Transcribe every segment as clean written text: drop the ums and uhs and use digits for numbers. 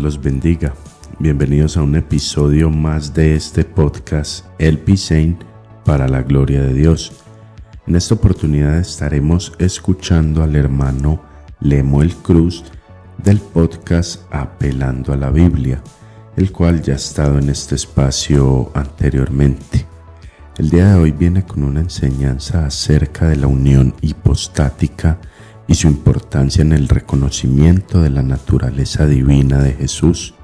los bendiga. Bienvenidos a un episodio más de este podcast, El Pisein, para la gloria de Dios. En esta oportunidad estaremos escuchando al hermano Lemuel Cruz del podcast Apelando a la Biblia, el cual ya ha estado en este espacio anteriormente. El día de hoy viene con una enseñanza acerca de la unión hipostática y su importancia en el reconocimiento de la naturaleza divina de Jesús.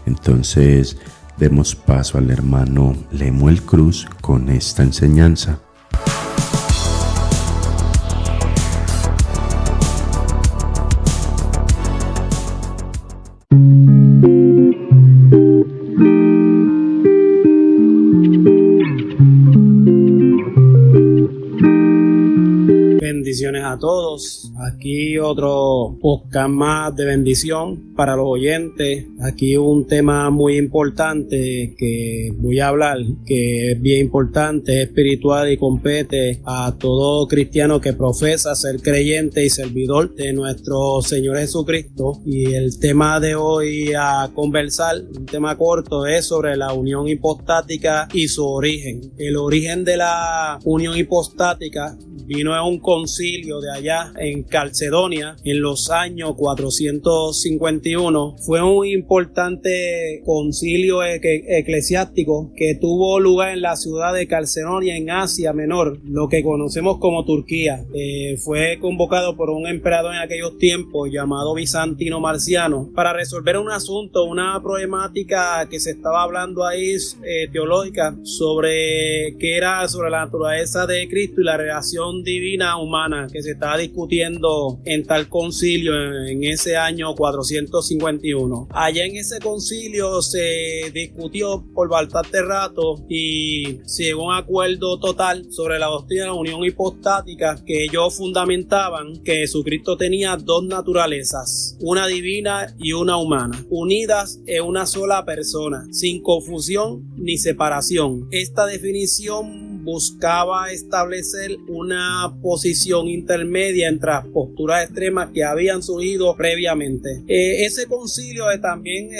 Entonces, demos paso al hermano Lemuel Cruz con esta enseñanza. Bendiciones a todos. Aquí otro podcast más de bendición para los oyentes. Aquí un tema muy importante que voy a hablar, que es bien importante, es espiritual y compete a todo cristiano que profesa ser creyente y servidor de nuestro Señor Jesucristo. Y el tema de hoy a conversar, un tema corto, es sobre la unión hipostática y su origen. El origen de la unión hipostática vino a un concilio de allá en Calcedonia en los años 451. Fue un importante concilio eclesiástico que tuvo lugar en la ciudad de Calcedonia en Asia Menor, lo que conocemos como Turquía. Fue convocado por un emperador en aquellos tiempos llamado Bizantino Marciano para resolver un asunto, una problemática que se estaba hablando ahí teológica sobre la naturaleza de Cristo y la relación divina humana que se estaba discutiendo en tal concilio en ese año 451. Allá en ese concilio se discutió por bastante rato y se llegó a un acuerdo total sobre la doctrina de la unión hipostática, que ellos fundamentaban que Jesucristo tenía dos naturalezas, una divina y una humana, unidas en una sola persona, sin confusión ni separación. Esta definición buscaba establecer una posición intermedia entre las posturas extremas que habían surgido previamente. Ese concilio también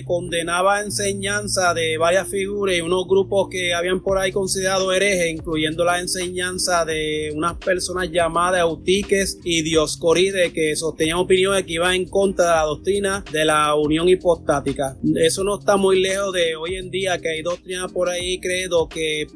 condenaba enseñanza de varias figuras y unos grupos que habían por ahí considerado herejes, incluyendo la enseñanza de unas personas llamadas Eutiques y Dioscorides, que sostenían opiniones que iban en contra de la doctrina de la unión hipostática. Eso no está muy lejos de hoy en día, que hay doctrinas por ahí, credo, que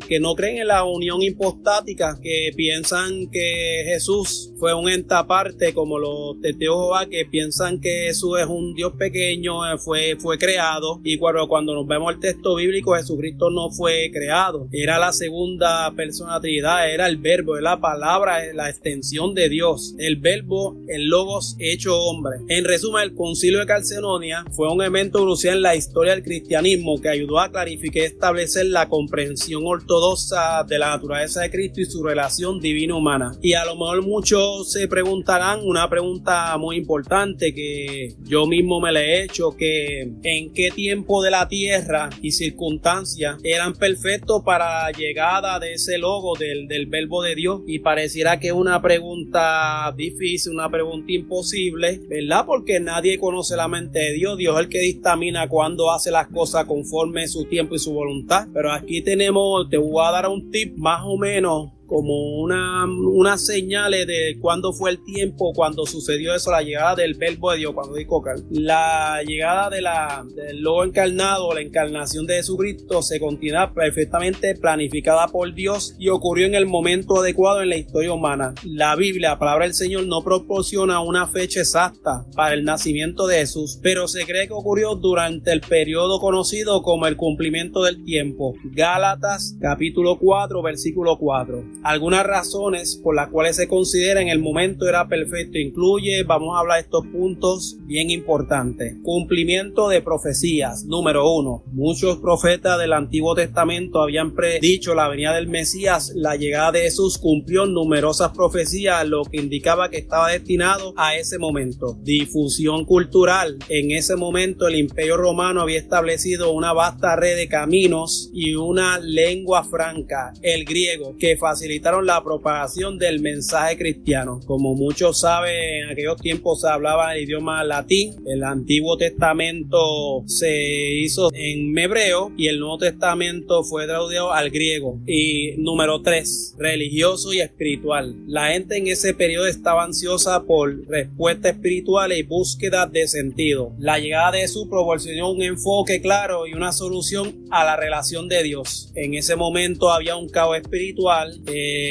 que no creen en la unión hipostática, que piensan que Jesús fue un ente aparte, como los testigos de Jehová, que piensan que Jesús es un Dios pequeño, fue creado, y cuando nos vemos el texto bíblico, Jesucristo no fue creado, era la segunda persona de la Trinidad, era el verbo, es la palabra, es la extensión de Dios, el verbo, el logos hecho hombre. En resumen, el concilio de Calcedonia fue un evento crucial en la historia del cristianismo que ayudó a clarificar y establecer la comprensión ortodoxa de la naturaleza de Cristo y su relación divina-humana. Y a lo mejor muchos se preguntarán una pregunta muy importante que yo mismo me la he hecho, que ¿en qué tiempo de la tierra y circunstancias eran perfectos para la llegada de ese logo del verbo de Dios? Y pareciera que es una pregunta difícil, una pregunta imposible, ¿verdad? Porque nadie conoce la mente de Dios. Dios es el que dictamina cuándo hace las cosas conforme su tiempo y su voluntad. Pero aquí te voy a dar un tip más o menos como unas señales de cuándo fue el tiempo, cuando sucedió eso, la llegada del verbo de Dios, cuando dijo la llegada del logo encarnado, la encarnación de Jesucristo, se continúa perfectamente planificada por Dios y ocurrió en el momento adecuado en la historia humana. La Biblia, la palabra del Señor, no proporciona una fecha exacta para el nacimiento de Jesús, pero se cree que ocurrió durante el periodo conocido como el cumplimiento del tiempo. Gálatas capítulo 4 versículo 4. Algunas razones por las cuales se considera en el momento era perfecto vamos a hablar de estos puntos bien importantes. Cumplimiento de profecías. Número 1. Muchos profetas del Antiguo Testamento habían predicho la venida del Mesías. La llegada de Jesús cumplió numerosas profecías, lo que indicaba que estaba destinado a ese momento. Difusión cultural. En ese momento el Imperio Romano había establecido una vasta red de caminos y una lengua franca, el griego, que facilitaba facilitaron la propagación del mensaje cristiano. Como muchos saben, en aquellos tiempos se hablaba el idioma latín. El Antiguo Testamento se hizo en hebreo y el Nuevo Testamento fue traducido al griego. Y número 3, religioso y espiritual. La gente en ese periodo estaba ansiosa por respuestas espirituales y búsqueda de sentido. La llegada de Jesús proporcionó un enfoque claro y una solución a la relación de Dios. En ese momento había un caos espiritual,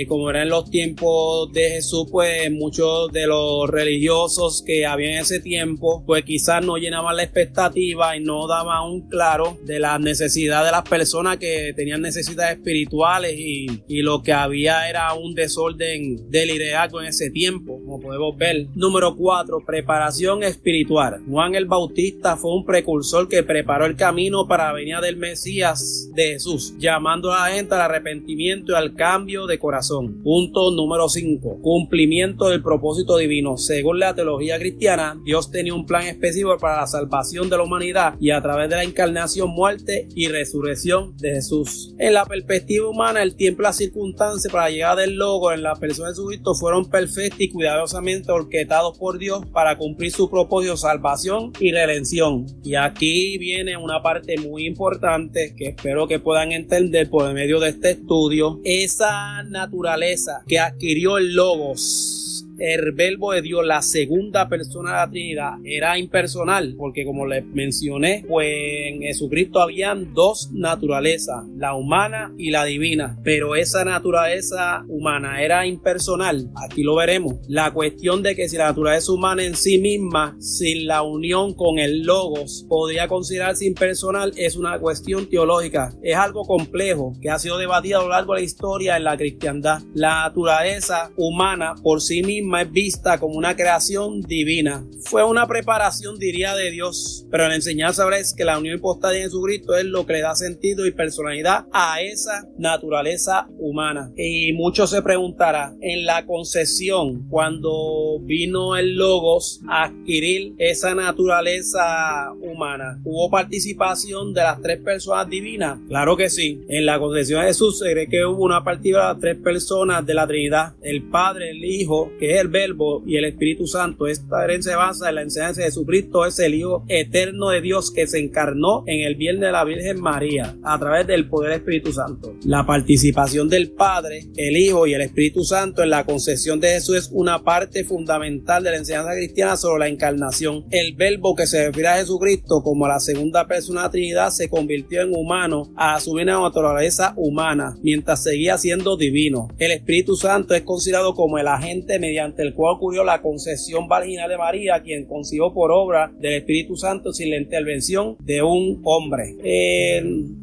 como era en los tiempos de Jesús, pues muchos de los religiosos que había en ese tiempo, pues quizás no llenaban la expectativa y no daban un claro de la necesidad de las personas que tenían necesidades espirituales y lo que había era un desorden del liderazgo en ese tiempo, como podemos ver. Número 4, preparación espiritual. Juan el Bautista fue un precursor que preparó el camino para la venida del Mesías de Jesús, llamando a la gente al arrepentimiento y al cambio de corazón. Punto número 5, cumplimiento del propósito divino. Según la teología cristiana, Dios tenía un plan específico para la salvación de la humanidad y a través de la encarnación, muerte y resurrección de Jesús. En la perspectiva humana, el tiempo y las circunstancias para la llegada del Logos en la persona de Jesucristo fueron perfectos y cuidadosamente orquestados por Dios para cumplir su propósito, salvación y redención. Y aquí viene una parte muy importante que espero que puedan entender por medio de este estudio. Esa naturaleza que adquirió el Logos, el verbo de Dios, la segunda persona de la Trinidad, era impersonal, porque como les mencioné, pues en Jesucristo habían dos naturalezas, la humana y la divina, pero esa naturaleza humana era impersonal. Aquí lo veremos. La cuestión de que si la naturaleza humana en sí misma, sin la unión con el Logos, podría considerarse impersonal, es una cuestión teológica. Es algo complejo que ha sido debatido a lo largo de la historia en la cristiandad. La naturaleza humana por sí misma es vista como una creación divina. Fue una preparación, diría, de Dios, pero la enseñanza ahora es que la unión hipostática de Jesucristo es lo que le da sentido y personalidad a esa naturaleza humana. Y muchos se preguntarán, en la concepción, cuando vino el Logos a adquirir esa naturaleza humana, ¿hubo participación de las tres personas divinas? Claro que sí. En la concepción de Jesús se cree que hubo una participación de las tres personas de la Trinidad, el Padre, el Hijo, que es el Verbo, y el Espíritu Santo. Esta herencia se basa en la enseñanza de Jesucristo, es el Hijo eterno de Dios que se encarnó en el vientre de la Virgen María a través del poder del Espíritu Santo. La participación del Padre, el Hijo y el Espíritu Santo en la concepción de Jesús es una parte fundamental de la enseñanza cristiana sobre la encarnación. El Verbo, que se refiere a Jesucristo como la segunda persona de la Trinidad, se convirtió en humano a asumir una naturaleza humana mientras seguía siendo divino. El Espíritu Santo es considerado como el agente mediante el cual ocurrió la concepción virginal de María, quien concibió por obra del Espíritu Santo sin la intervención de un hombre.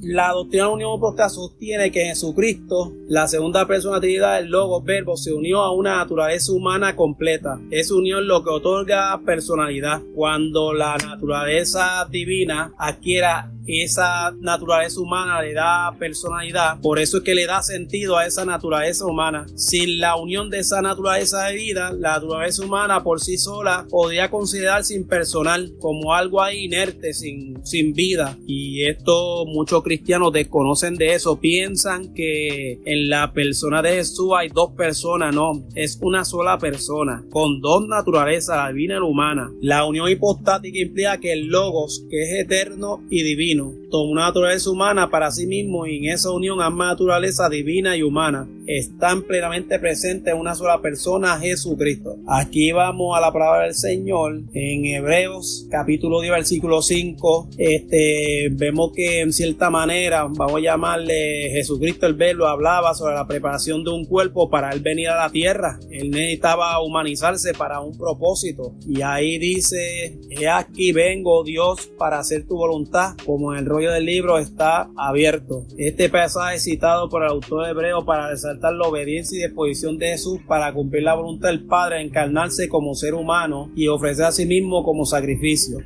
La doctrina de la unión hipostática sostiene que Jesucristo, la segunda persona de la Trinidad, el Logos Verbo, se unió a una naturaleza humana completa. Esa unión es lo que otorga personalidad. Cuando la naturaleza divina adquiera esa naturaleza humana, le da personalidad. Por eso es que le da sentido a esa naturaleza humana. Sin la unión de esa naturaleza de vida, la naturaleza humana por sí sola podría considerarse impersonal, como algo ahí inerte, sin vida. Y esto muchos cristianos desconocen de eso. Piensan que en la persona de Jesús hay dos personas. No, es una sola persona con dos naturalezas, la divina y la humana. La unión hipostática implica que el Logos, que es eterno y divino, toma una naturaleza humana para sí mismo, y en esa unión ambas naturalezas divina y humana están plenamente presentes en una sola persona, Jesucristo. Aquí vamos a la palabra del Señor en Hebreos capítulo 10 versículo 5. Vemos que en cierta manera, vamos a llamarle, Jesucristo el Verbo hablaba sobre la preparación de un cuerpo para él venir a la tierra. Él necesitaba humanizarse para un propósito, y ahí dice: he aquí vengo, Dios, para hacer tu voluntad, como en el rollo del libro está abierto. Este pasaje es citado por el autor hebreo para resaltar la obediencia y disposición de Jesús para cumplir la voluntad del Padre, encarnarse como ser humano y ofrecer a sí mismo como sacrificio.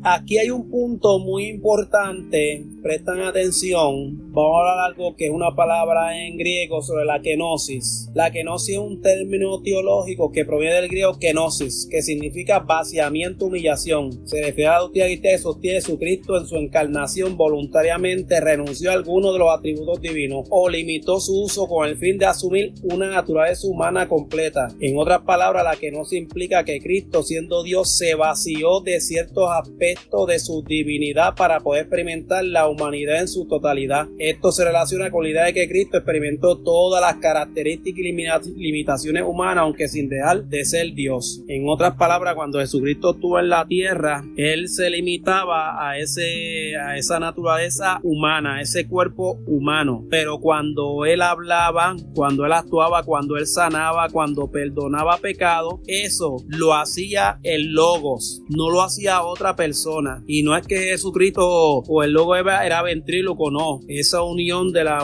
Aquí hay un punto muy importante, prestan atención. vamos a hablar algo que es una palabra en griego sobre la kenosis. La kenosis es un término teológico que proviene del griego kenosis, que significa vaciamiento, humillación. Se refiere a la doctrina cristiana que sostiene que Jesucristo en su encarnación voluntariamente renunció a alguno de los atributos divinos o limitó su uso con el fin de asumir una naturaleza humana completa. En otras palabras, la kenosis implica que Cristo, siendo Dios, se vació de ciertos aspectos de su divinidad para poder experimentar la humanidad en su totalidad. Esto se relaciona con la idea de que Cristo experimentó todas las características y limitaciones humanas, aunque sin dejar de ser Dios. En otras palabras, cuando Jesucristo estuvo en la tierra, Él se limitaba a esa naturaleza humana, a ese cuerpo humano. Pero cuando Él hablaba, cuando Él actuaba, cuando Él sanaba, cuando perdonaba pecado, eso lo hacía el Logos, no lo hacía otra persona. Y no es que Jesucristo o el Logos era ventríloco, no. Esa unión de la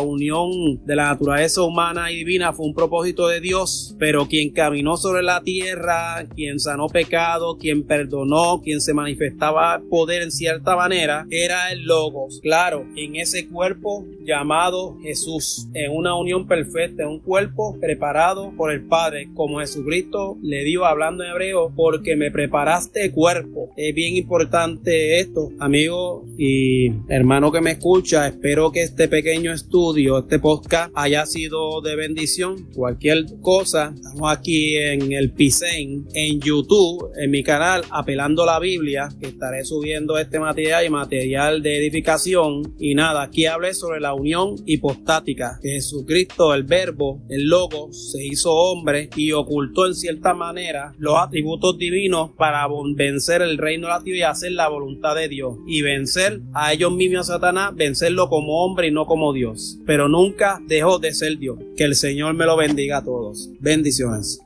naturaleza humana y divina fue un propósito de Dios, pero quien caminó sobre la tierra, quien sanó pecado, quien perdonó, quien se manifestaba poder en cierta manera, era el Logos. Claro, en ese cuerpo llamado Jesús, en una unión perfecta, en un cuerpo preparado por el Padre, como Jesucristo le dio hablando en hebreo, porque me preparaste cuerpo. Es bien importante esto, amigo y hermano que me escucha. Espero que este pequeño estudio, este podcast, haya sido de bendición. Cualquier cosa, estamos aquí en el P-Saint, en YouTube, en mi canal Apelando la Biblia, que estaré subiendo este material y material de edificación. Y nada, aquí hablé sobre la unión hipostática, que Jesucristo, el Verbo, el Logos, se hizo hombre y ocultó en cierta manera los atributos divinos para vencer el reino relativo y hacer la voluntad de Dios y vencer a ellos mismos, a Satanás, vencerlo como hombre y no como Dios, pero nunca dejó de ser Dios. Que el Señor me lo bendiga a todos. Bendiciones.